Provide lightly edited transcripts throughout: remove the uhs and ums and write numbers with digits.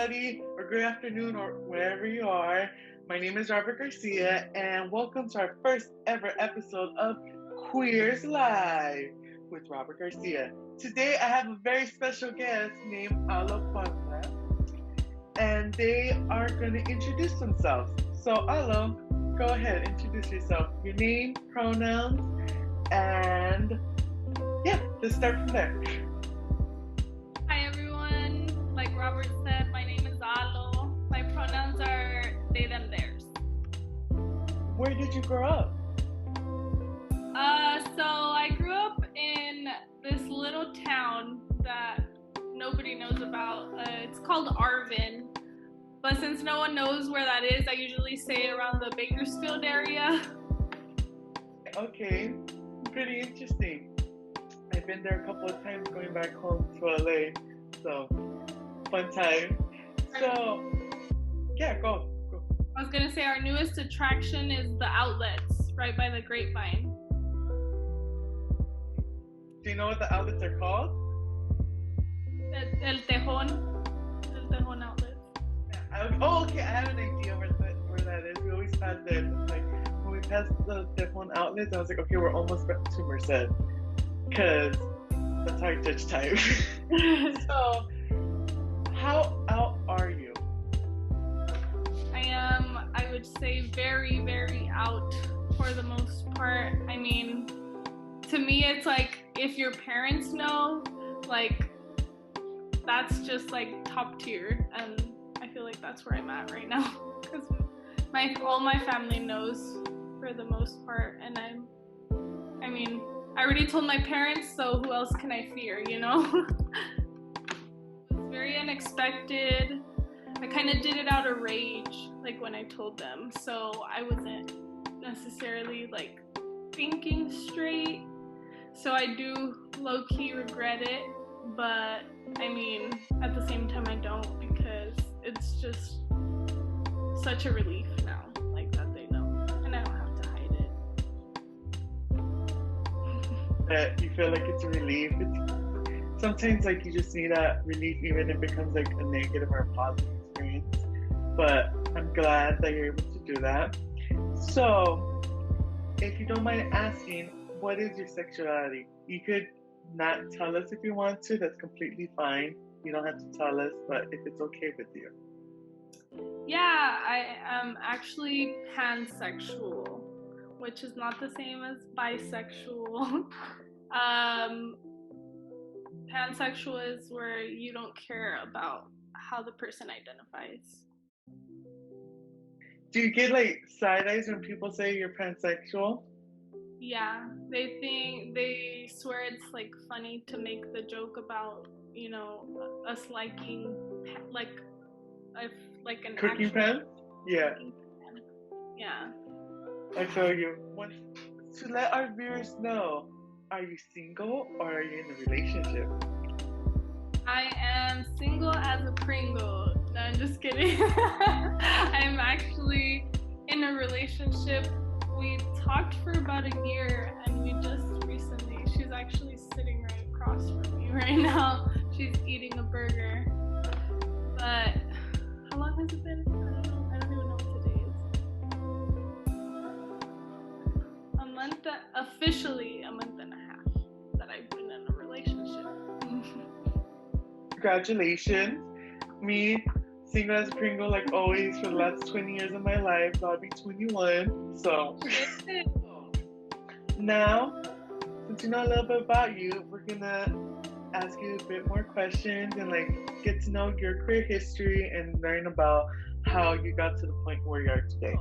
everybody, or good afternoon, or wherever you are. My name is Robert Garcia, and welcome to our first ever episode of Queers Live with Robert Garcia. Today, I have a very special guest named Alo Ponce, and they are going to introduce themselves. So, Alo, go ahead, introduce yourself, your name, pronouns, and yeah, let's start from there. Hi everyone, like Robert said, my name is Alo. My pronouns are they, them, theirs. Where did you grow up? So I grew up in this little town that nobody knows about. It's called Arvin, but since no one knows where that is, I usually say around the Bakersfield area. Okay, pretty interesting. I've been there a couple of times going back home to LA, so fun time. So, yeah, go. I was gonna say our newest attraction is the outlets right by the Grapevine. Do you know what the outlets are called? El Tejon outlets. Okay, I have an idea where that is. We always pass there. Like when we passed the Tejon outlets, I was like, okay, we're almost back to Merced, because that's how I judge time. So, how out are you? I would say very, very out for the most part. I mean, to me, it's like if your parents know, like, that's just like top tier. And I feel like that's where I'm at right now. Because all my family knows for the most part. And I mean, I already told my parents, so who else can I fear, you know? It was very unexpected. I kind of did it out of rage, like when I told them, so I wasn't necessarily like thinking straight. So I do low-key regret it, but I mean, at the same time I don't, because it's just such a relief now, like that they know, and I don't have to hide it. That you feel like it's a relief. Sometimes like you just need that relief, even if it becomes like a negative or a positive experience. But I'm glad that you're able to do that. So, if you don't mind asking, what is your sexuality? You could not tell us if you want to. That's completely fine. You don't have to tell us, but if it's okay with you. Yeah, I am actually pansexual, which is not the same as bisexual. Pansexual is where you don't care about how the person identifies. Do you get like side eyes when people say you're pansexual? Yeah, they swear it's like funny to make the joke about, you know, us liking like an Cooking actual pan? Yeah. cooking pan. Yeah. I feel you. To let our viewers know, are you single or are you in a relationship? I am single as a Pringle. No, I'm just kidding. I'm actually in a relationship. We talked for about a year, and we just recently, she's actually sitting right across from me right now. She's eating a burger. But how long has it been? I don't even know what today is. Officially a month and a half that I've been in a relationship. Congratulations. Me, single as a Pringle, like always, for the last 20 years of my life. I'll be 21. So, now, since you know a little bit about you, we're going to ask you a bit more questions and like get to know your career history and learn about how you got to the point where you are today.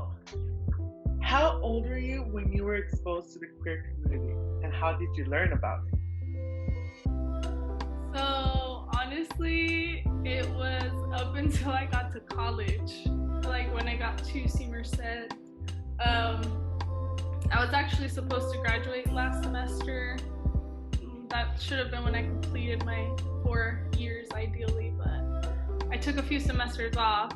How old were you when you were exposed to the queer community, and how did you learn about it? So honestly, it was up until I got to college. Like when I got to UC Merced, I was actually supposed to graduate last semester. That should have been when I completed my 4 years ideally, but I took a few semesters off,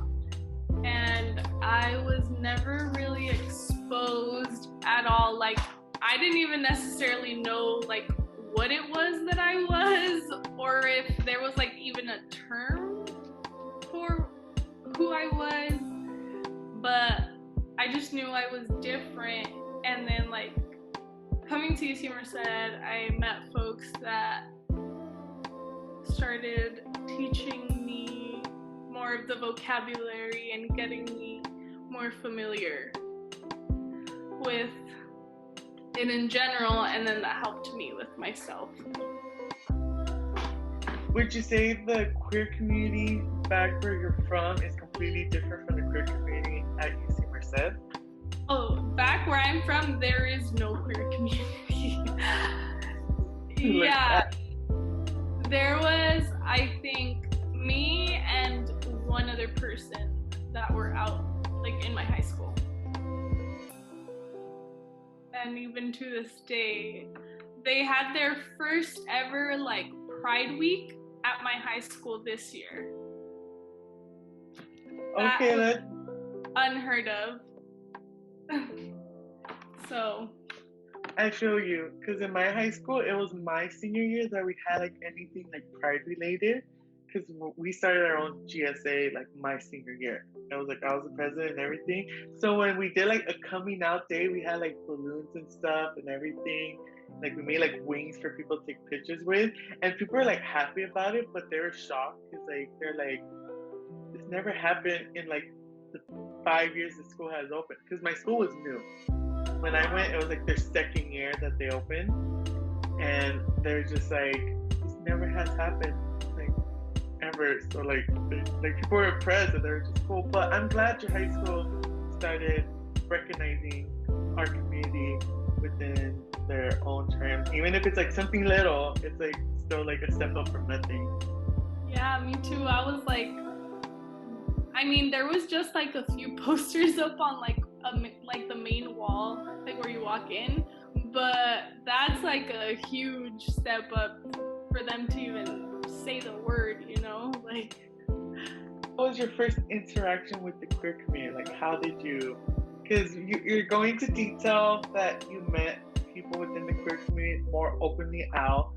and I was never really exposed at all. Like I didn't even necessarily know like what it was that I was, or if there was like even a term for who I was, but I just knew I was different. And then like coming to UC Merced, I met folks that started teaching me more of the vocabulary and getting me more familiar with it in general, and then that helped me with myself. Would you say the queer community back where you're from is completely different from the queer community at UC Merced? Oh, back where I'm from, there is no queer community. Yeah. There was, I think, me and one other person that were out, like, in my high school. And even to this day, they had their first ever, like, Pride Week at my high school this year. Okay, that's unheard of. So I feel you, because in my high school, it was my senior year that we had like anything like Pride related, because we started our own GSA like my senior year. It was like I was the president and everything. So when we did like a coming out day, we had like balloons and stuff and everything. Like we made like wings for people to take pictures with, and people were like happy about it, but they were shocked because like they're like, this never happened in like the 5 years the school has opened, because my school was new. When I went, it was like their second year that they opened, and they're just like, this never has happened like ever. So like people were impressed and they were just cool. But I'm glad your high school started recognizing our community within their own terms, even if it's like something little. It's like still like a step up from nothing. Yeah, me too. I was like, I mean, there was just like a few posters up on like the main wall, like where you walk in, but that's like a huge step up for them to even say the word, you know? Like, what was your first interaction with the queer community? Like, how did you? Because you're going to detail that you met people within the queer community more openly out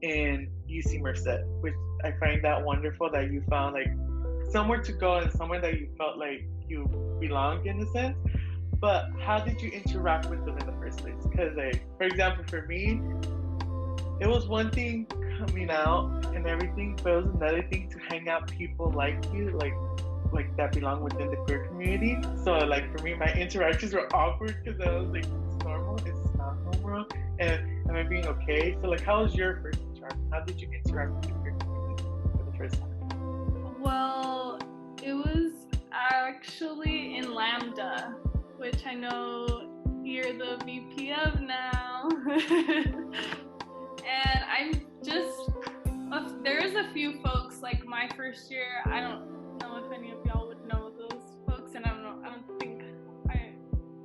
in UC Merced, which I find that wonderful that you found like somewhere to go and somewhere that you felt like you belonged in a sense. But how did you interact with them in the first place? Because like, for example, for me, it was one thing coming out and everything, but it was another thing to hang out people like you, like that belong within the queer community. So like for me, my interactions were awkward because I was like, it's normal, it's not normal, and am I being okay? So like, how was your first interaction? How did you interact with the queer community for the first time? Well, it was actually in Lambda, which I know you're the VP of now. And I'm just, there's a few folks like my first year. I don't know if any of y'all would know those folks, and I don't think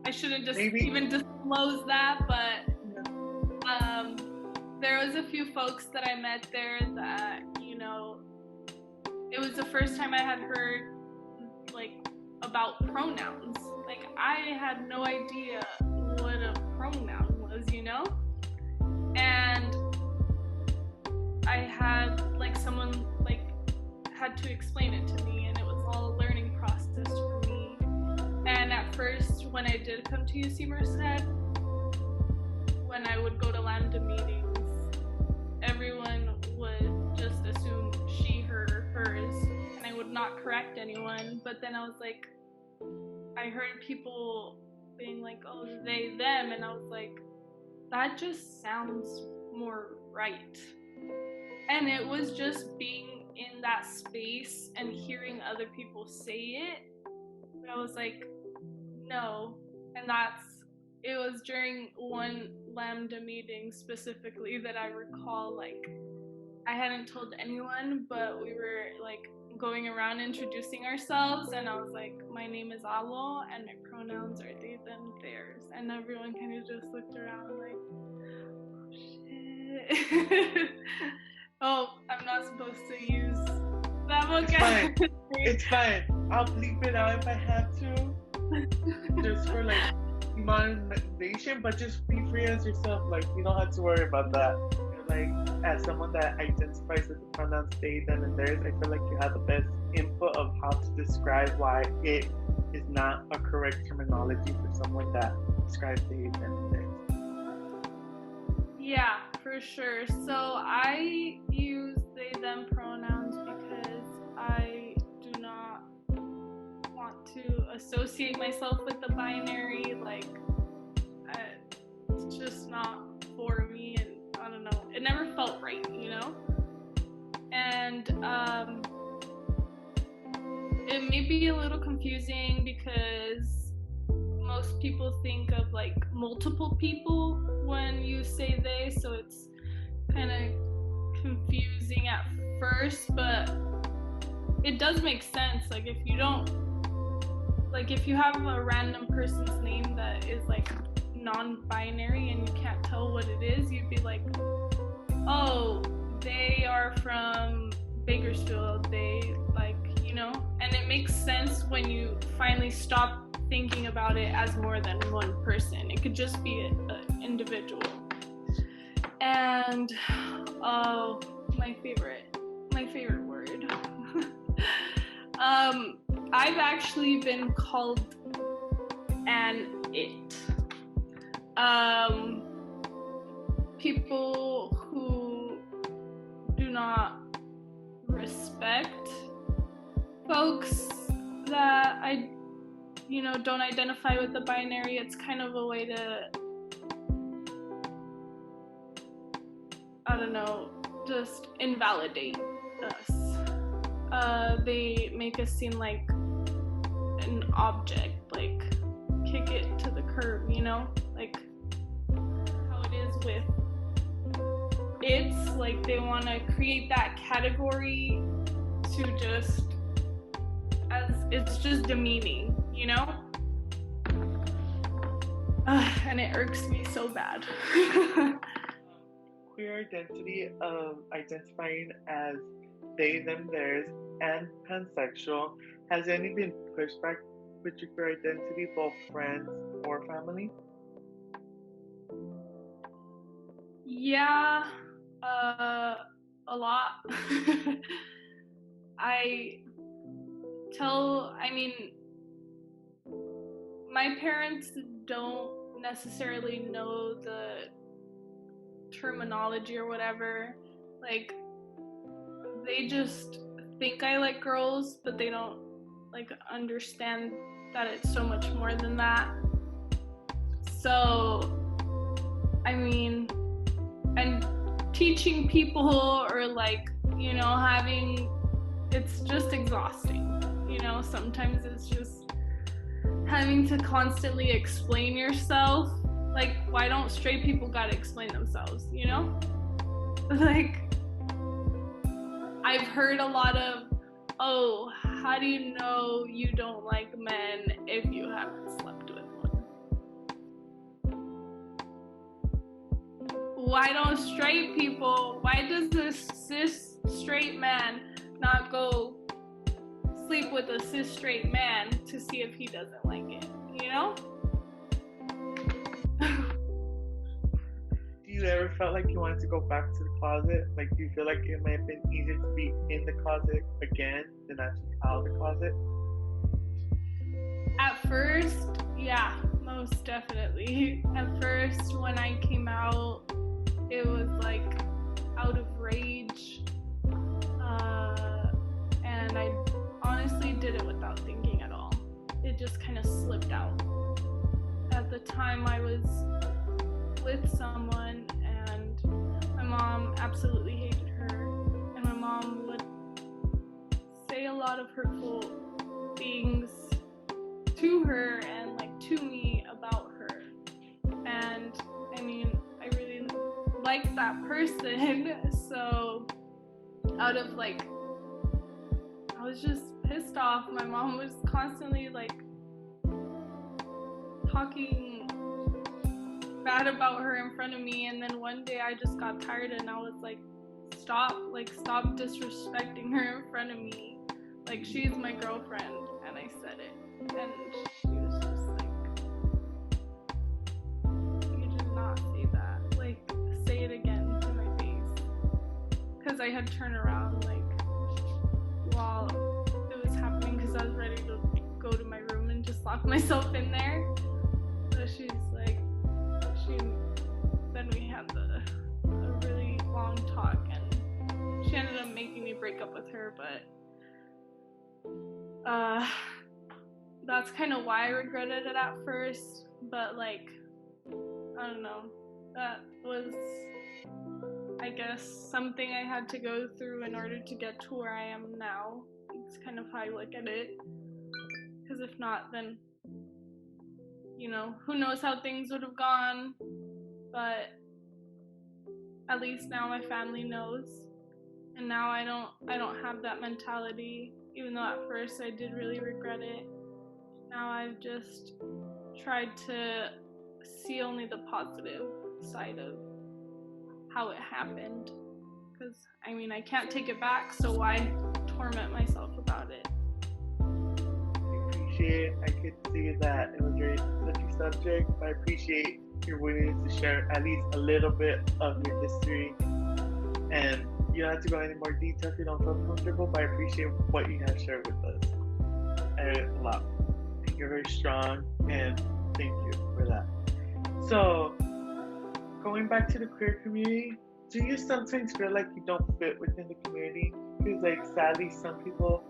I shouldn't just even disclose that, but there was a few folks that I met there that, you know, it was the first time I had heard like about pronouns. Like I had no idea what a pronoun was, you know? And I had like someone like had to explain it to me, and it was all a learning process for me. And at first, when I did come to UC Merced, when I would go to Lambda meetings, everyone would just assume she, her, hers, and I would not correct anyone. But then I was like, I heard people being like, oh, they, them, and I was like, that just sounds more right. And it was just being in that space and hearing other people say it, I was like, no. And it was during one Lambda meeting specifically that I recall, like, I hadn't told anyone, but we were like going around introducing ourselves, and I was like, my name is Alo, and my pronouns are they, them, theirs. And everyone kind of just looked around like, oh shit. Oh, I'm not supposed to use that vocabulary. It's fine. I'll bleep it out if I have to. Just for like monetization, but just be free as yourself. Like, you don't have to worry about that. Like, as someone that identifies with the pronouns they, them, and theirs, I feel like you have the best input of how to describe why it is not a correct terminology for someone that describes they, them, theirs? Yeah, for sure. So I use they, them pronouns because I do not want to associate myself with the binary. Like, it's just not for me, and I don't know. It never felt right, you know? And it may be a little confusing because most people think of like multiple people when you say they, so it's kind of confusing at first, but it does make sense. Like if you don't, like if you have a random person's name that is like non-binary and you can't tell what it is, you'd be like, oh, they are from Bakersfield, they like, you know, and it makes sense when you finally stop thinking about it as more than one person. It could just be an individual. And oh, my favorite word. I've actually been called an it. People who do not respect folks that don't identify with the binary. It's kind of a way to, I don't know, just invalidate us. They make us seem like an object, like kick it to the curb, you know, like how it is with it's like they want to create that category to just, as it's just demeaning, you know? And it irks me so bad. Queer identity of identifying as they, them, theirs, and pansexual, has any been pushback with your queer identity, both friends or family? Yeah, a lot. My parents don't necessarily know the terminology or whatever. Like, they just think I like girls, but they don't like understand that it's so much more than that. So, I mean, and teaching people or like, you know, it's just exhausting, you know. Sometimes it's just having to constantly explain yourself. Like, why don't straight people gotta explain themselves, you know? Like, I've heard a lot of, oh, how do you know you don't like men if you haven't slept with one? Why don't straight people, why does this cis straight man not go sleep with a cis straight man to see if he doesn't like it, you know? Do you ever felt like you wanted to go back to the closet? Like, do you feel like it might have been easier to be in the closet again than actually out of the closet? At first, yeah, most definitely. At first, when I came out, it was like out of rage, and I honestly did it without thinking at all. It just kind of slipped out. At the time, I was with someone, and my mom absolutely hated her, and my mom would say a lot of hurtful things to her and like to me about her. And I mean, I really liked that person, so out of like, I was just pissed off. My mom was constantly like talking bad about her in front of me, and then one day I just got tired and I was like, stop disrespecting her in front of me. Like, she's my girlfriend. And I said it, and she was just like, you did not say that. Like, say it again to my face. Because I had turned around, like, while go to my room and just lock myself in there. So she's like, then we had a really long talk, and she ended up making me break up with her, but that's kind of why I regretted it at first. But like, I don't know, that was, I guess, something I had to go through in order to get to where I am now. It's kind of how I look at it, because if not, then, you know, who knows how things would have gone. But at least now my family knows, and now I don't have that mentality, even though at first I did really regret it. Now I've just tried to see only the positive side of how it happened, because I mean, I can't take it back, so why torment myself about it? I could see that it was a very touchy subject, but I appreciate your willingness to share at least a little bit of your history. And you don't have to go into more detail if you don't feel comfortable, but I appreciate what you have shared with us a lot. You're very strong, and thank you for that. So, going back to the queer community, do you sometimes feel like you don't fit within the community? Because, like, sadly, some people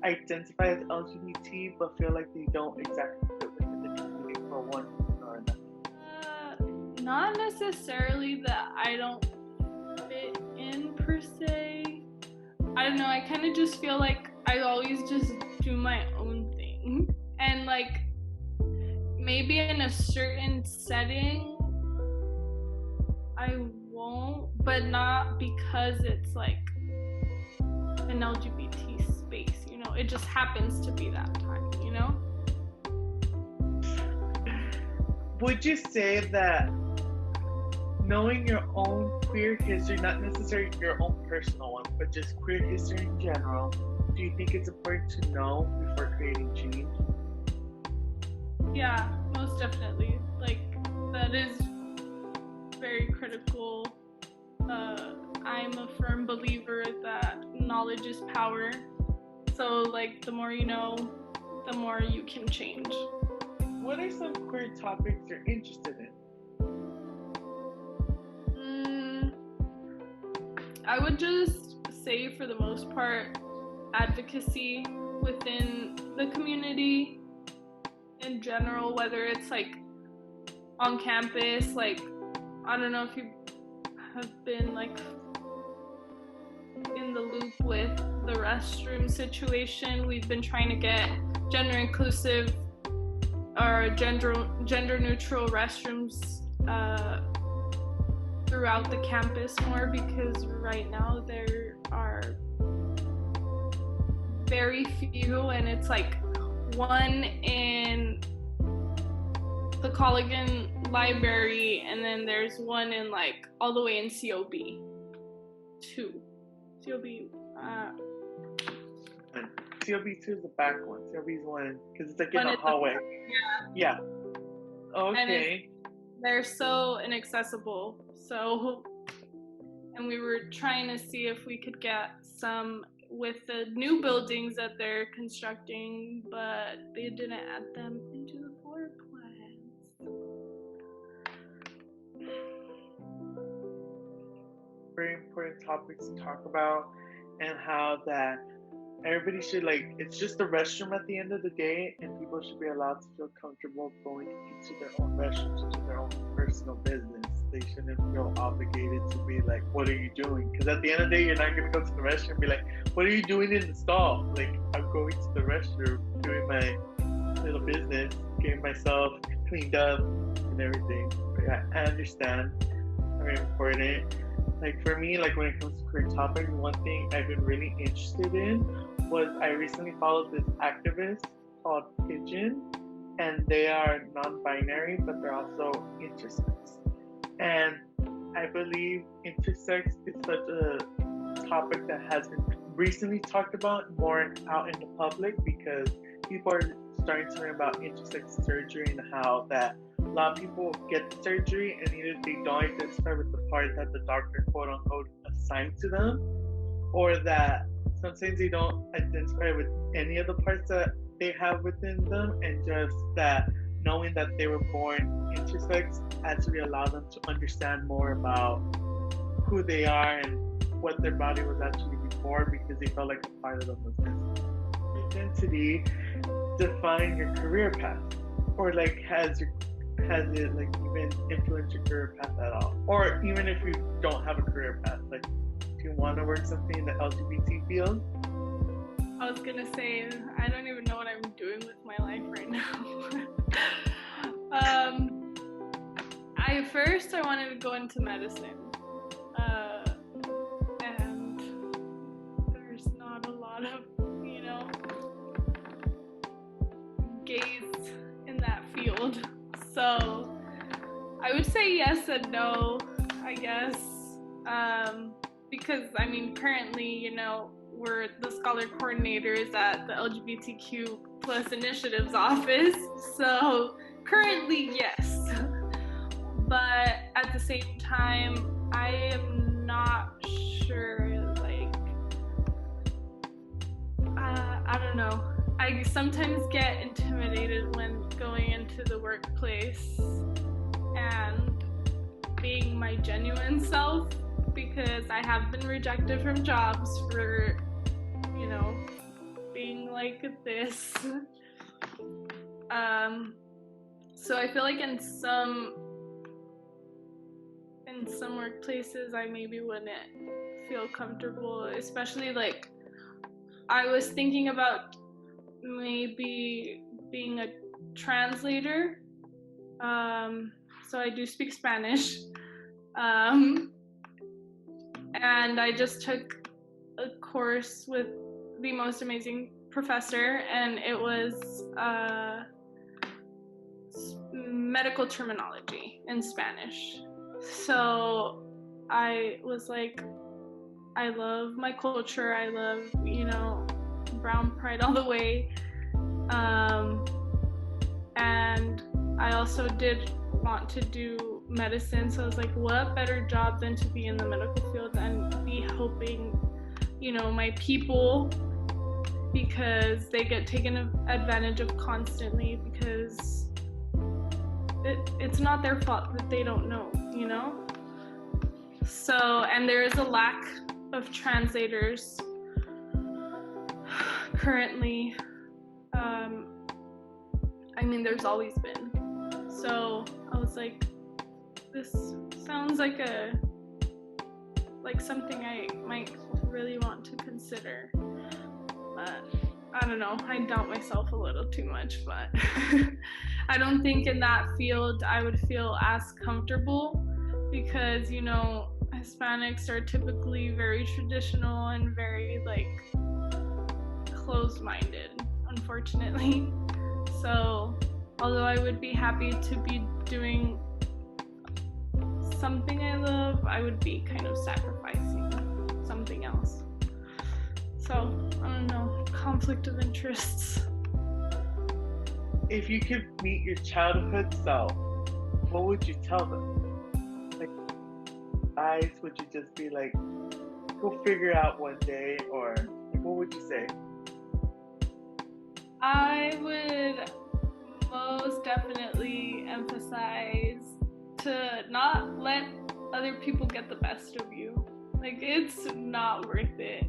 identify as LGBT but feel like they don't exactly fit within the community for one reason or another. Not necessarily that I don't fit in per se. I don't know, I kind of just feel like I always just do my own thing. And like, maybe in a certain setting I won't, but not because it's like an LGBT space, you know, it just happens to be that time, you know? Would you say that knowing your own queer history, not necessarily your own personal one, but just queer history in general, do you think it's important to know before creating change? Yeah, most definitely. Like, that is very critical. I'm a firm believer that knowledge is power. So, like, the more you know, the more you can change. What are some queer topics you're interested in? I would just say, for the most part, advocacy within the community in general, whether it's like on campus, like, I don't know if you have been like in the loop with the restroom situation. We've been trying to get gender inclusive or gender neutral restrooms throughout the campus more, because right now there are very few, and it's like one in the Colligan library, and then there's one in like all the way in COB 2. COB 2 is the back one. COB is one because it's like in the hallway. Yeah. Okay. They're so inaccessible. So, and we were trying to see if we could get some with the new buildings that they're constructing, but they didn't add them into the floor plans. Very important topics to talk about, and how that everybody should, like, it's just a restroom at the end of the day, and people should be allowed to feel comfortable going into their own restrooms, to their own personal business. They shouldn't feel obligated to be like, what are you doing? Because at the end of the day, you're not going to go to the restroom and be like, what are you doing in the stall? Like, I'm going to the restroom, doing my little business, getting myself cleaned up and everything. But yeah, I understand. Very important. Like, for me, like, when it comes to queer topics, one thing I've been really interested in was I recently followed this activist called Pigeon, and they are non-binary, but they're also intersex. And I believe intersex is such a topic that has been recently talked about more out in the public, because people are starting to learn about intersex surgery and how that a lot of people get the surgery and either they don't identify with the part that the doctor quote unquote assigned to them, or that sometimes they don't identify with any of the parts that they have within them, and just that knowing that they were born intersex actually allowed them to understand more about who they are and what their body was actually before, because they felt like a part of them was missing. Identity define your career path, or like has it like even influenced your career path at all, or even if you don't have a career path, like do you want to work something in the LGBT field? I was gonna say, I don't even know what I'm doing with my life right now. I wanted to go into medicine, and there's not a lot of, gays in that field. So I would say yes and no, I guess, because I mean, currently, we're the scholar coordinators at the LGBTQ plus initiatives office. So currently, yes. But at the same time, I am not sure, like, I don't know. I sometimes get intimidated when going into the workplace and being my genuine self, because I have been rejected from jobs for, being like this. So I feel like in some workplaces I maybe wouldn't feel comfortable, especially like I was thinking about maybe being a translator. So I do speak Spanish. And I just took a course with the most amazing professor, and it was medical terminology in Spanish. So I was like, I love my culture. I love, brown pride all the way. And I also did want to do medicine. So I was like, what better job than to be in the medical field and be helping, my people, because they get taken advantage of constantly, because it's not their fault that they don't know, So, and there is a lack of translators currently. I mean, there's always been. So I was like, this sounds like something I might really want to consider. But I don't know, I doubt myself a little too much, but I don't think in that field I would feel as comfortable, because, Hispanics are typically very traditional and very closed-minded, unfortunately. So although I would be happy to be doing something I love, I would be kind of sacrificing something else. So I don't know, conflict of interests. If you could meet your childhood self, what would you tell them? Like, would you just be like, go figure out one day, or what would you say? I would most definitely emphasize to not let other people get the best of you. It's not worth it.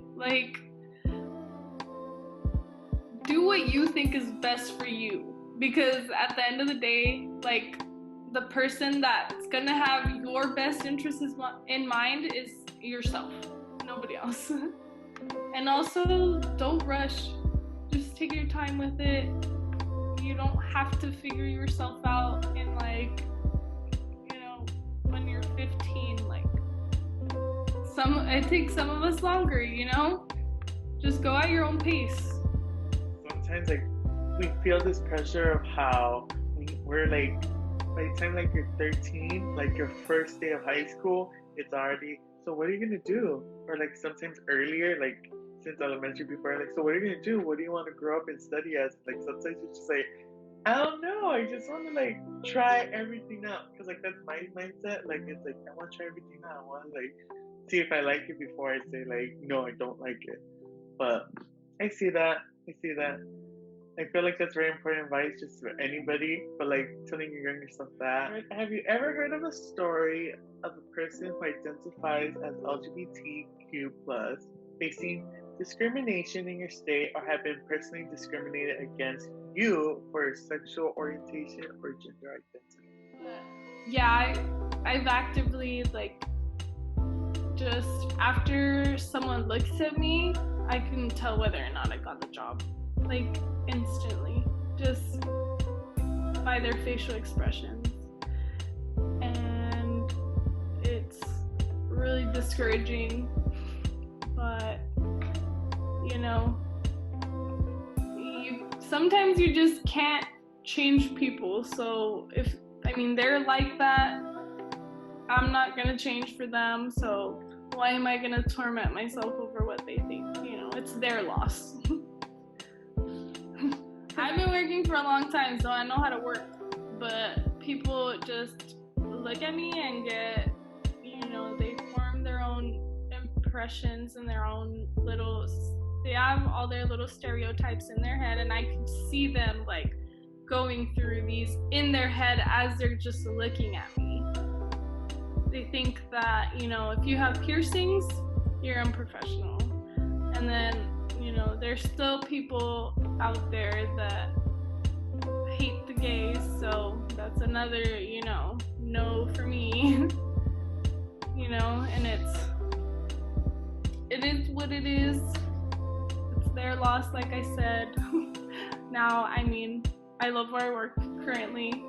Do what you think is best for you, because at the end of the day, the person that's gonna have your best interests in mind is yourself, nobody else. And also, don't rush. Just take your time with it. You don't have to figure yourself out in when you're 15. It takes some of us longer, Just go at your own pace. Sometimes we feel this pressure of how we're by the time you're 13, your first day of high school, it's already, so what are you gonna do? Or sometimes earlier, since elementary before, so what are you gonna do? What do you want to grow up and study as? Sometimes you just say, I don't know, I just want to try everything out, because that's my mindset. It's I want to try everything out. I want to see if I like it before I say no, I don't like it. But I see that. I feel like that's very important advice just for anybody, but like telling your younger self that. Have you ever heard of a story of a person who identifies as LGBTQ plus facing discrimination in your state or have been personally discriminated against you for sexual orientation or gender identity? Yeah, I've actively like just after someone looks at me, I can tell whether or not I got the job. Like instantly. Just by their facial expressions. And it's really discouraging. But you know, sometimes you just can't change people. So if they're like that, I'm not gonna change for them, so why am I gonna torment myself over what they think? It's their loss. I've been working for a long time, so I know how to work, but people just look at me and get, they form their own impressions and their own they have all their little stereotypes in their head, and I can see them like going through these in their head as they're just looking at me. They think that, if you have piercings, you're unprofessional. And then, there's still people out there that hate the gays, so that's another, no for me. And it is what it is. It's their loss, like I said. Now, I love where I work currently.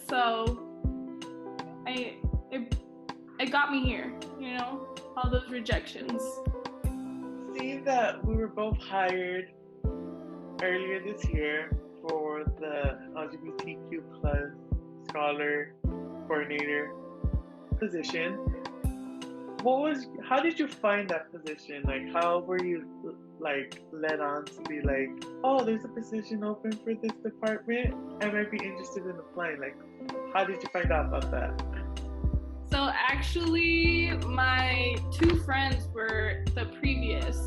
So it got me here, all those rejections. See that we were both hired earlier this year for the LGBTQ plus scholar coordinator position. How did you find that position? Like, how were you led on to be like, oh, there's a position open for this department, I might be interested in applying? Like, how did you find out about that? So actually, my two friends were the previous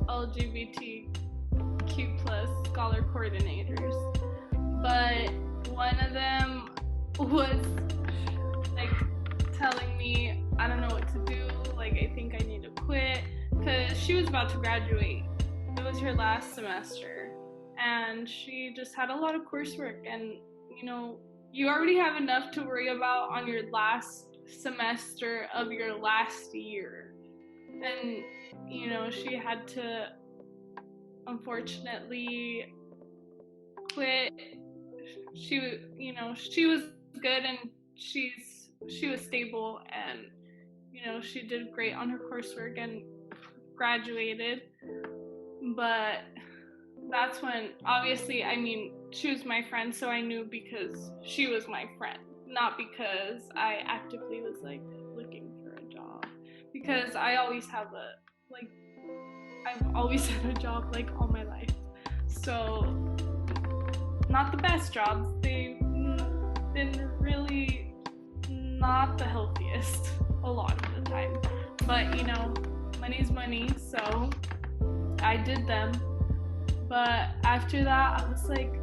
LGBTQ plus scholar coordinators, but one of them was telling me, I don't know what to do, I think I need to quit, because she was about to graduate. It was her last semester, and she just had a lot of coursework, and you already have enough to worry about on your last semester of your last year. And, she had to, unfortunately, quit. She was good, and she was stable, and, she did great on her coursework and graduated. But that's when, obviously, she was my friend, so I knew because she was my friend, not because I actively was looking for a job, because I always have I've always had a job all my life. So not the best jobs, they've been really not the healthiest a lot of the time, but money's money, so I did them. But after that, I was like,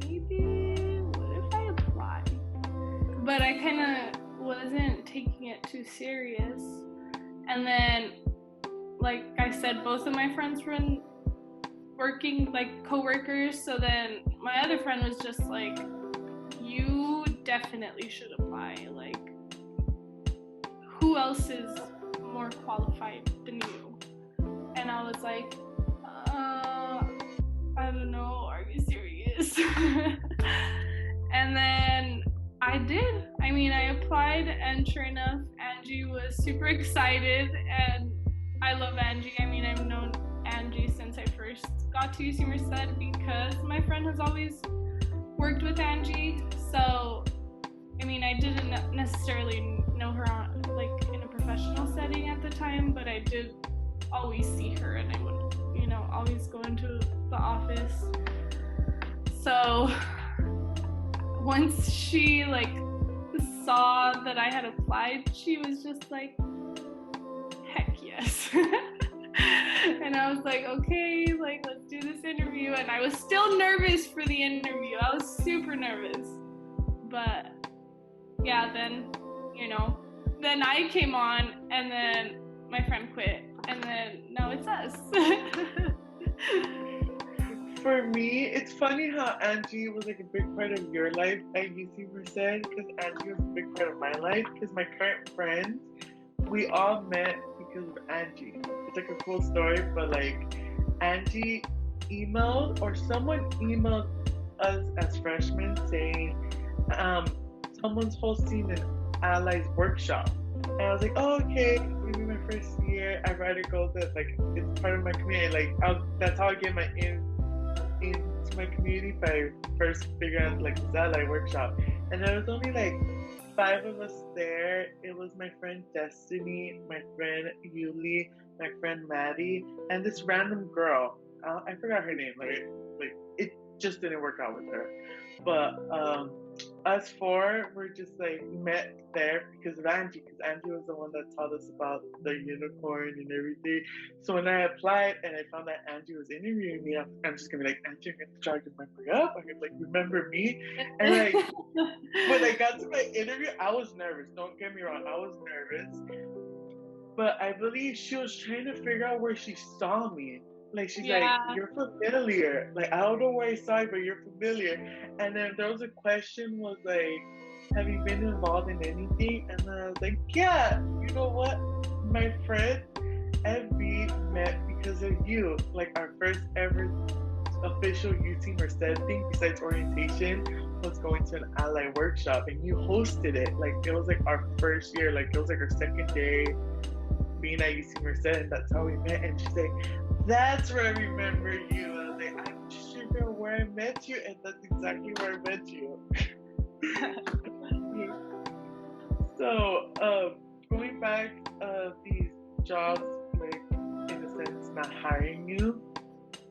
maybe what if I apply? But I kind of wasn't taking it too serious. And then, like I said, both of my friends were working co-workers, so then my other friend was just like, you definitely should apply. Who else is more qualified than you? And I was like, I don't know, are you serious? And then I did. I applied, and sure enough, Angie was super excited, and I love Angie. I've known Angie since I first got to UC Merced because my friend has always worked with Angie. So, I didn't necessarily know her in a professional setting at the time, but I did always see her, and I would, always go into the office. So once she saw that I had applied, she was just like, heck yes. And I was like, okay, like, let's do this interview. And I was still nervous for the interview. I was super nervous. But yeah, then, then I came on, and then my friend quit, and then now it's us. For me, it's funny how Angie was like a big part of your life at UC Merced, because Angie was a big part of my life, because my current friends, we all met because of Angie. It's like a cool story, but like Angie emailed, or someone emailed us as freshmen saying someone's hosting an allies workshop. And I was like, oh, okay, maybe my first year, I'd rather go that, like, it's part of my community. Like, that's how I get my into my community, by first figuring out like this ally workshop. And there was only like 5 of us there. It was my friend Destiny, my friend Yuli, my friend Maddie, and this random girl. I forgot her name. Like it just didn't work out with her. But us 4 were just like met there because of Angie, because Angie was the one that taught us about the unicorn and everything. So when I applied and I found that Angie was interviewing me, I'm just gonna be like, Angie, I'm gonna try to remember you up. I'm gonna like, remember me? And like when I got to my interview, I was nervous. Don't get me wrong, I was nervous. But I believe she was trying to figure out where she saw me. Like, she's like, you're familiar. Like, I don't know where I saw you, but you're familiar. And then there was a question, was like, have you been involved in anything? And I was like, yeah, you know what? My friend FB met because of you. Like, our first ever official UC Merced thing, besides orientation, was going to an ally workshop. And you hosted it. Like, it was like our first year. Like, it was like our second day being at UC Merced, and that's how we met. And she's like, that's where I remember you. I was like, I'm sure where I met you, and that's exactly where I met you. So, going back, these jobs, like, in a sense, not hiring you,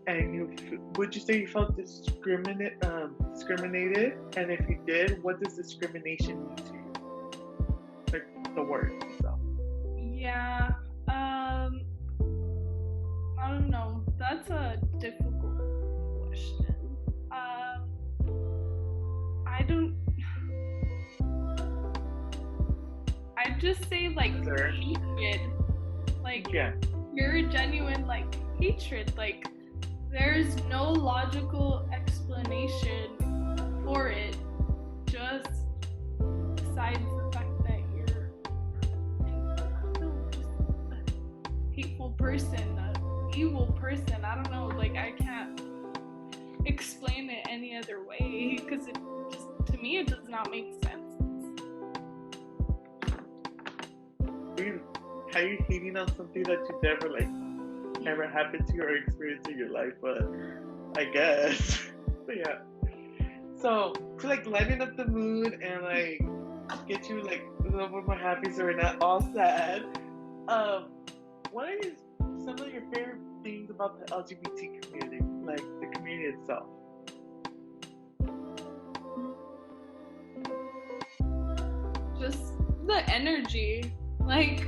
and would you say you felt discriminated? And if you did, what does discrimination mean to you? Like, the word itself. Yeah. I don't know. That's a difficult question. I'd just say, like, hatred. Like, pure, genuine, like, hatred. Like, there's no logical explanation for it. Just besides the fact that you're just a hateful person, evil person. I don't know, like, I can't explain it any other way, because it just, to me, it does not make sense. How you hating on something that you never, like, ever happened to you or experienced in your life? But I guess. But yeah, so to like lighten up the mood and like get you like a little bit more happy so we're not all sad, what are some of your favorite things about the LGBT community, like the community itself? Just the energy. Like,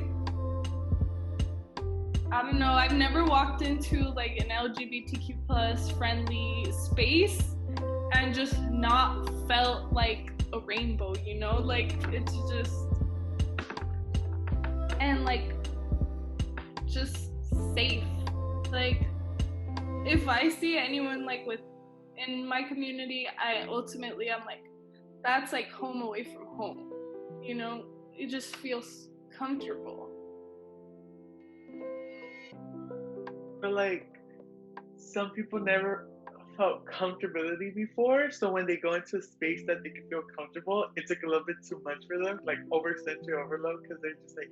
I don't know, I've never walked into like an LGBTQ plus friendly space and just not felt like a rainbow, you know? Like, it's just, and like, just safe. Like, if I see anyone like in my community, I'm like, that's like home away from home, you know? It just feels comfortable. But like, some people never felt comfortability before, so when they go into a space that they can feel comfortable, it's like a little bit too much for them, like sensory overload, because they're just like,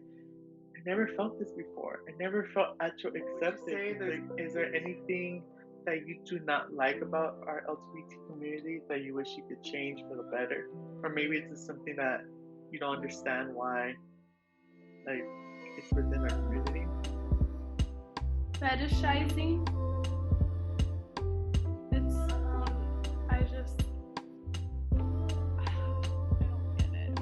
I never felt this before. I never felt actual acceptance. Like, is there anything that you do not like about our LGBT community that you wish you could change for the better? Or maybe it's just something that you don't understand why, like, it's within our community. Fetishizing. It's, I don't get it.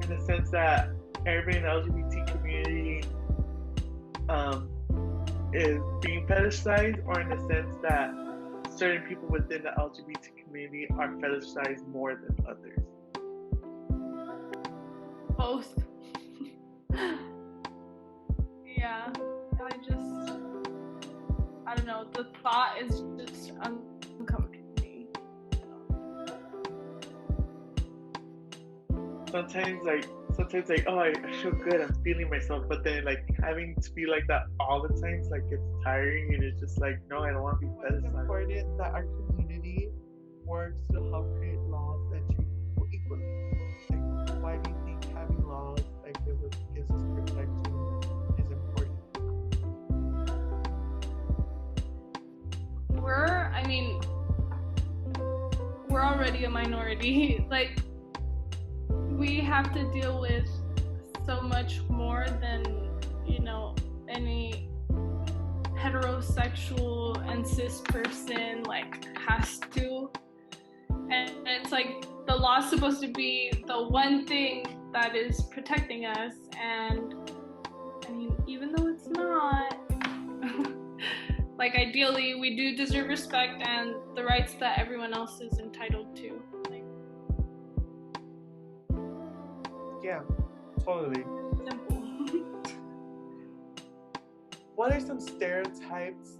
In the sense that everybody in the LGBT community is being fetishized, or in the sense that certain people within the LGBT community are fetishized more than others? Both. Yeah, I don't know, the thought is just uncomfortable to me. Sometimes like, oh, I feel good, I'm feeling myself, but then like having to be like that all the time, like it's tiring, and it's just like, no, I don't want to be fetishized. It's important that our community works to help create laws that treat people equally. Like, why do you think having laws that gives us protection is important? We're already a minority. Like, we have to deal with so much more than, any heterosexual and cis person like has to. And it's like the law's supposed to be the one thing that is protecting us, and even though it's not, like, ideally we do deserve respect and the rights that everyone else is entitled to. Yeah, totally. Simple. What are some stereotypes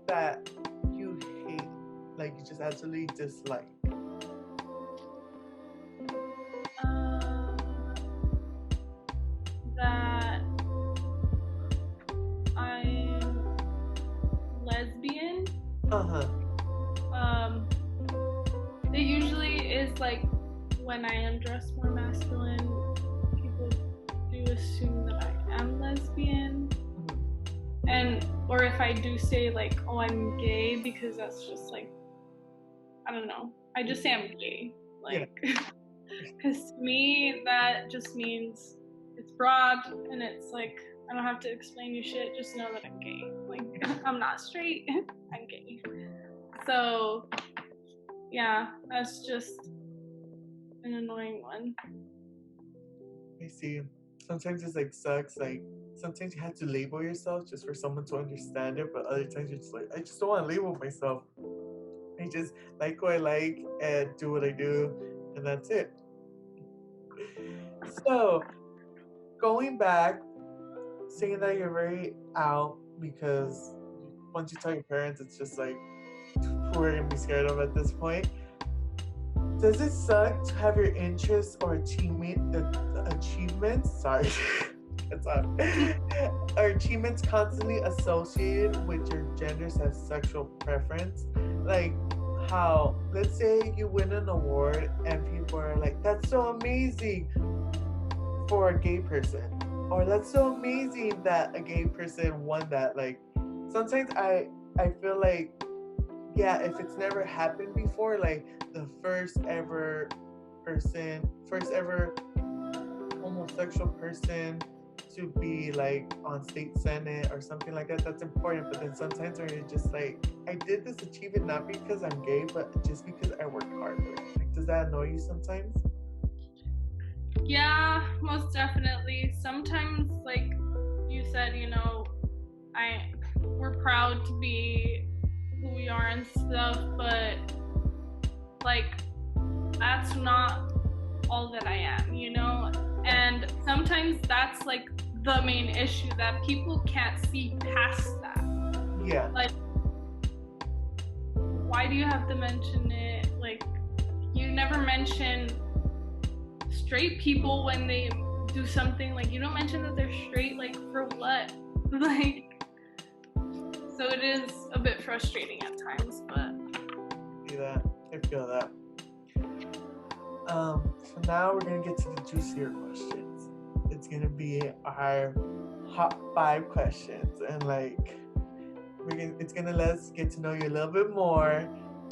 that you hate, like you just absolutely dislike? That I'm lesbian. It usually is like when I undress more masculine, people do assume that I am lesbian. Or if I do say like, oh, I'm gay, because that's just like, I don't know, I just say I'm gay, like, because to me that just means it's broad, and it's like, I don't have to explain you shit, just know that I'm gay. Like, I'm not straight, I'm gay. So yeah, that's just an annoying one. I see. Sometimes it's like sucks, like sometimes you have to label yourself just for someone to understand it, but other times you're just like, I just don't want to label myself. I just like what I like and do what I do, and that's it. So, going back, saying that you're very out because once you tell your parents, it's just like, who are going to be scared of at this point? Does it suck to have your interests or achievements, sorry, or achievements constantly associated with your gender's as sexual preference? Like, how, let's say you win an award and people are like, that's so amazing for a gay person, or that's so amazing that a gay person won that. Like, sometimes I feel like, yeah, if it's never happened before, like the first ever homosexual person to be like on state senate or something like that, that's important. But then sometimes where you're just like, I did this achievement not because I'm gay, but just because I worked hard for it. Like, does that annoy you sometimes? Yeah, most definitely. Sometimes, like you said, we're proud to be who we are and stuff, but like, that's not all that I am, and sometimes that's like the main issue, that people can't see past that. Yeah, like, why do you have to mention it? Like, you never mention straight people when they do something. Like, you don't mention that they're straight. Like, for what? Like, so it is a bit frustrating at times, but I feel that. So now we're gonna get to the juicier questions. It's gonna be our hot 5 questions, and like, it's gonna let us get to know you a little bit more.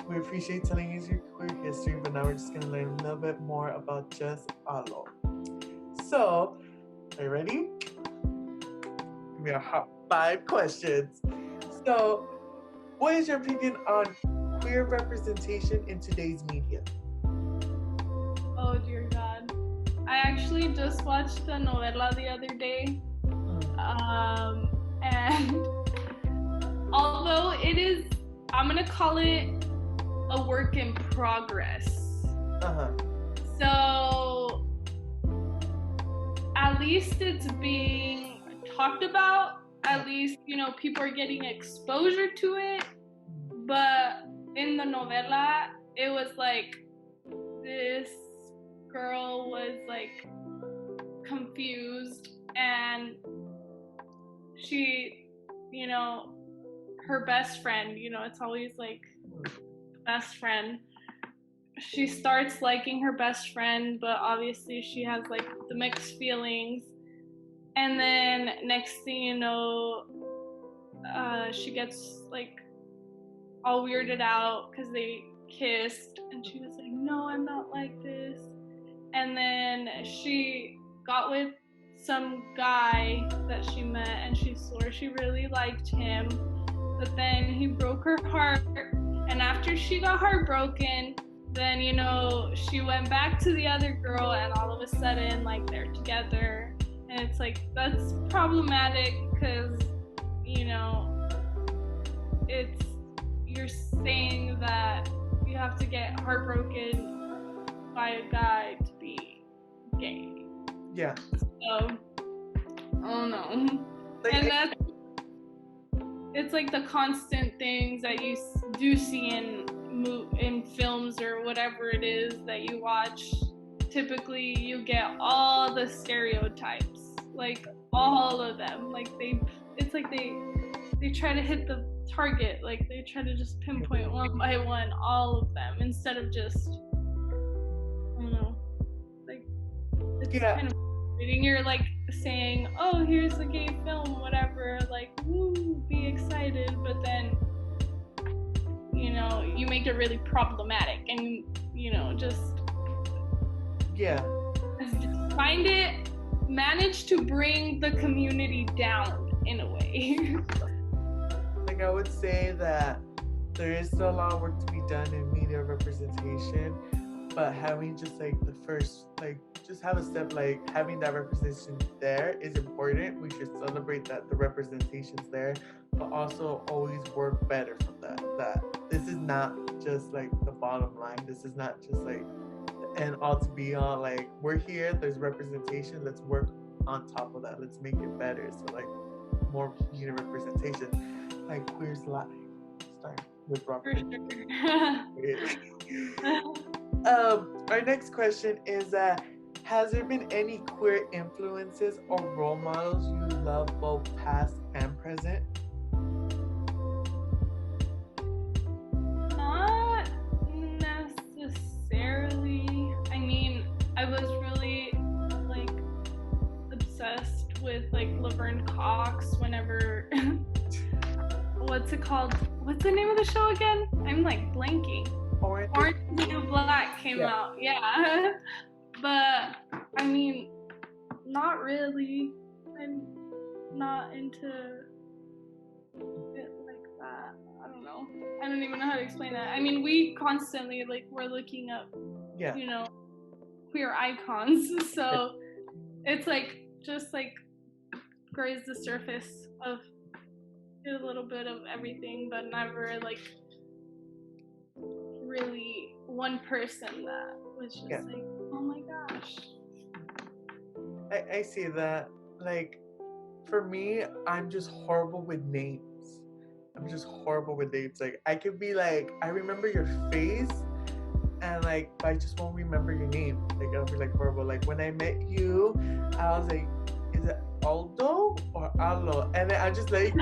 We appreciate telling you your queer history, but now we're just gonna learn a little bit more about just Alo. So, are you ready? Give me a hot 5 questions. So, what is your opinion on queer representation in today's media? oh dear God, I actually just watched the novela the other day. And although it is, I'm gonna call it a work in progress. So at least it's being talked about. At least, you know, people are getting exposure to it. But in the novela, it was like this girl was like confused, and she, you know, her best friend, you know, it's always like best friend. She starts liking her best friend, but obviously she has like the mixed feelings. And then next thing you know, she gets like all weirded out because they kissed, and she was like, no, I'm not like this. And then she got with some guy that she met, and she swore she really liked him, but then he broke her heart. And after she got heartbroken, then, you know, she went back to the other girl, and all of a sudden, like, they're together. And it's like, that's problematic because, you know, it's, you're saying that you have to get heartbroken by a guy to be gay. Yeah. So, I don't know. Like, and that's, it's like the constant things that you do see in films or whatever it is that you watch. Typically, you get all the stereotypes, like all of them. Like it's like they try to hit the target. Like they try to just pinpoint one by one all of them instead of just, I don't know, like it's kind of reading. You're like saying, oh, here's a gay film, whatever. Like, woo, be excited, but then, you know, you make it really problematic, and you know, just find it, manage to bring the community down in a way. Like, I would say that there is still a lot of work to be done in media representation, but having just like the first, like, just have a step, like having that representation there is important. We should celebrate that the representation's there, but also always work better from that this is not just like the bottom line. This is not just like the end all to be all. Like, we're here, there's representation, let's work on top of that, let's make it better. So like more media representation, like Queers Live, start with Robert. Our next question is has there been any queer influences or role models you love, both past and present? Not necessarily. I mean, I was really like obsessed with like Laverne Cox whenever what's it called? What's the name of the show again? I'm like blanking. Orange is the New Black came out. Yeah. But I mean, not really. I'm not into it like that. I don't know. I don't even know how to explain that. I mean, we constantly like we're looking up, you know, queer icons. So it's like just like graze the surface of a little bit of everything, but never like really one person that was just like, oh my gosh. I see that. Like, for me, I'm just horrible with names. Like, I could be like, I remember your face, and like, I just won't remember your name. Like, I'll be like horrible. Like, when I met you, I was like, is it Aldo or Alo? And then I just like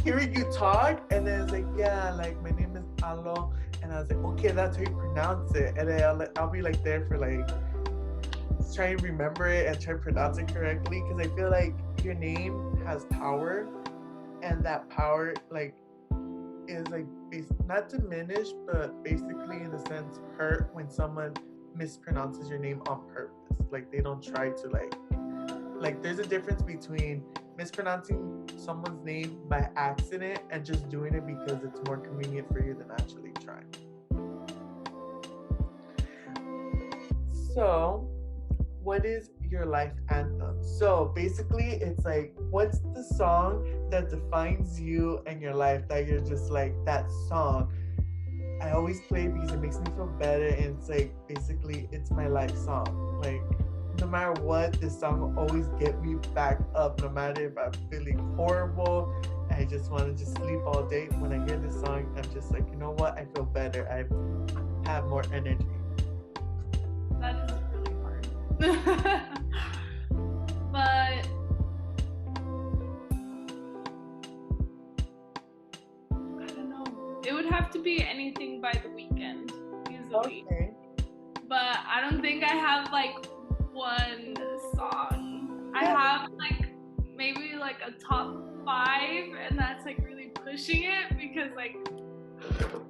hearing you talk, and then it's like, yeah, like my name is Alo, and I was like, okay, that's how you pronounce it. And then I'll be like there for like try and remember it and try to pronounce it correctly, because I feel like your name has power, and that power like is like not diminished, but basically in a sense hurt when someone mispronounces your name on purpose. Like, they don't try to like there's a difference between mispronouncing someone's name by accident and just doing it because it's more convenient for you than actually trying. So what is your life anthem? So basically, it's like, what's the song that defines you and your life that you're just like, that song I always play because it makes me feel better, and it's like, basically, it's my life song. Like, no matter what, this song will always get me back up, no matter if I'm feeling horrible. I just want to just sleep all day. When I hear this song, I'm just like, you know what? I feel better. I have more energy. That is really hard. But I don't know. It would have to be anything by The Weeknd, easily. Okay. But I don't think I have like one song. I have like maybe like a top 5, and that's like really pushing it because like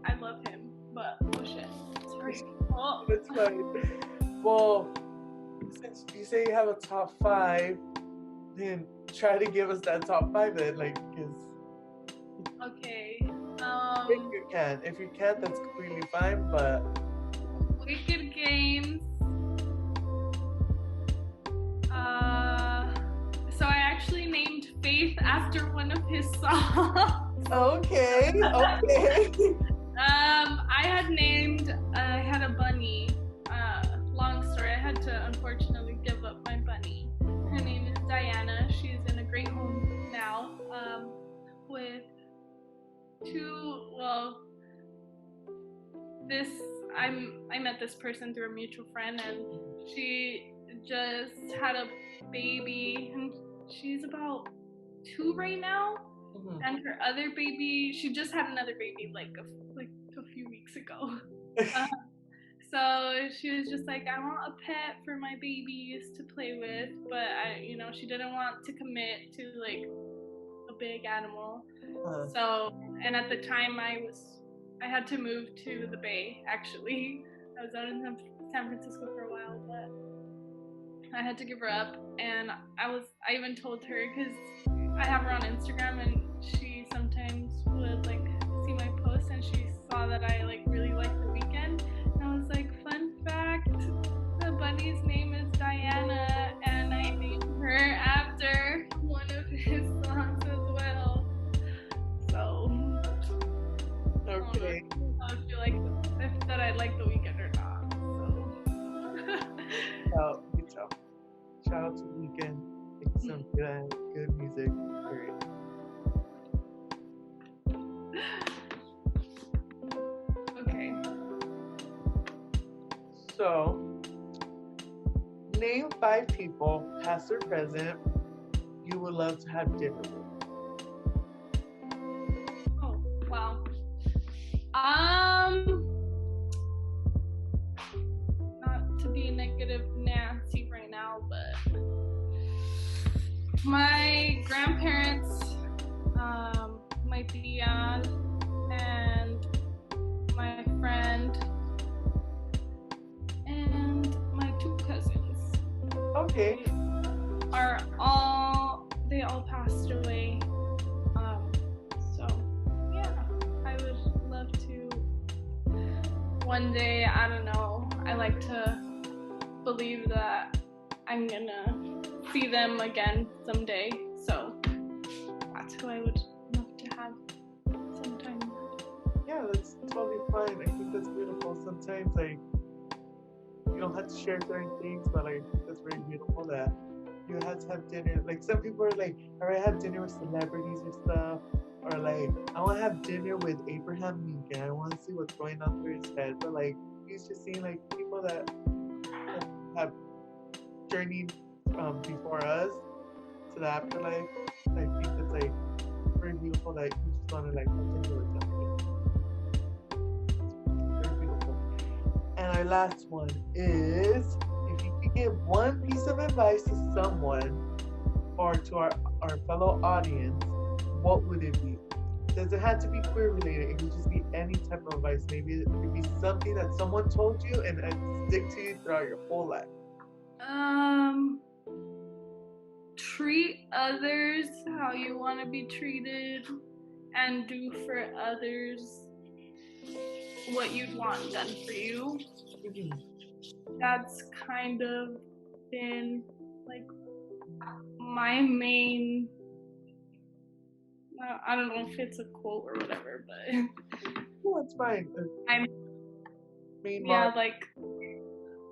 I love him. But oh shit, sorry. Oh. That's fine. Well, since you say you have a top 5, then try to give us that top 5 then, like, because Okay. if you can. If you can't, that's completely fine, but Wicked Games. So I actually named Faith after one of his songs. okay. I had a bunny. Long story. I had to unfortunately give up my bunny. Her name is Diana. She's in a great home now. With I met this person through a mutual friend, and she just had a baby, and she's about 2 right now. Mm-hmm. And her other baby, she just had another baby like a few weeks ago. So she was just like, I want a pet for my babies to play with, but she didn't want to commit to like a big animal. So, and at the time I had to move to the Bay, actually. I was out in San Francisco for a while, but I had to give her up. And I even told her, because I have her on Instagram, and she sometimes would like see my posts, and she saw that I like really like The Weeknd. And I was like, fun fact, the bunny's name is Diana, and I named her after one of his songs as well. So, okay. I don't know if that I like The Weeknd or not. So. Good job. Shout out to The Weeknd. Make some good music. Period. Okay. So, name 5 people, past or present, you would love to have dinner with. Oh, wow. Not to be negative Nancy right now, but my grandparents, my tia, and my friend, and my 2 cousins. Okay. They all passed away. So yeah, I would love to one day, I don't know, I like to believe that I'm gonna see them again someday. So that's who I would love to have sometime. Yeah, that's totally fine. I think that's beautiful. Sometimes like you don't have to share certain things, but like that's very beautiful that you had to have dinner. Like some people are like, all right, have dinner with celebrities or stuff, or like I want to have dinner with Abraham Lincoln. I want to see what's going on through his head. But like he's just seeing like people that have journeyed before us to the afterlife. I think it's like very beautiful that you just want to like continue with them. Very beautiful. And our last one is, if you could give one piece of advice to someone or to our fellow audience, what would it be? Does it have to be queer related? It could just be any type of advice. Maybe it could be something that someone told you and it stick to you throughout your whole life. Treat others how you want to be treated, and do for others what you'd want done for you. Mm-hmm. That's kind of been like my main, I don't know if it's a quote or whatever, but Well, it's fine. I'm, Main yeah, like,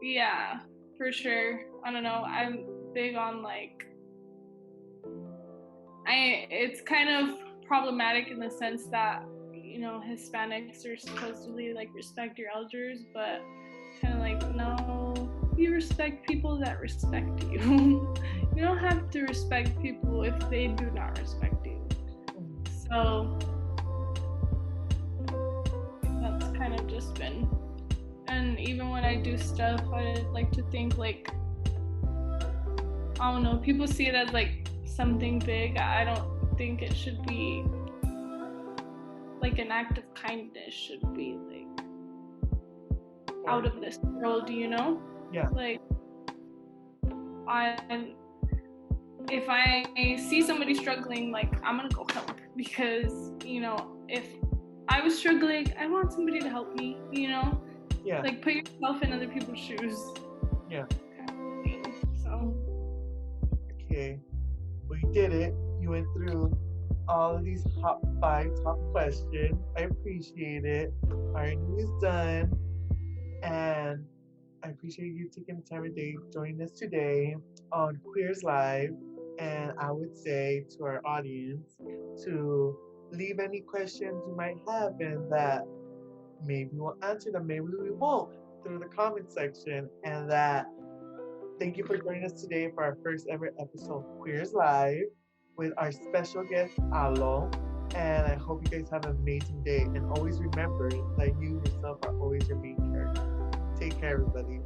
yeah, for sure. I don't know. I'm big on like, it's kind of problematic in the sense that, you know, Hispanics are supposedly like respect your elders, but kind of like, no, you respect people that respect you. You don't have to respect people if they do not respect you. So that's kind of just been, and even when I do stuff, I like to think like, I don't know, people see it as like something big. I don't think it should be like an act of kindness, should be like out of this world, you know? Yeah. Like, if I see somebody struggling, like, I'm gonna go help, because, you know, if I was struggling, I want somebody to help me, you know? Yeah. Like, put yourself in other people's shoes. Yeah. Kind of thing. So. Okay. Well, you did it. You went through all of these top questions. I appreciate it. Our interview is done. And I appreciate you taking the time of day joining us today on Queers Live. And I would say to our audience to leave any questions you might have, and that maybe we'll answer them, maybe we won't, through the comment section. And that thank you for joining us today for our first ever episode of Queers Live with our special guest, Alo. And I hope you guys have an amazing day. And always remember that you yourself are always your main character. Take care, everybody.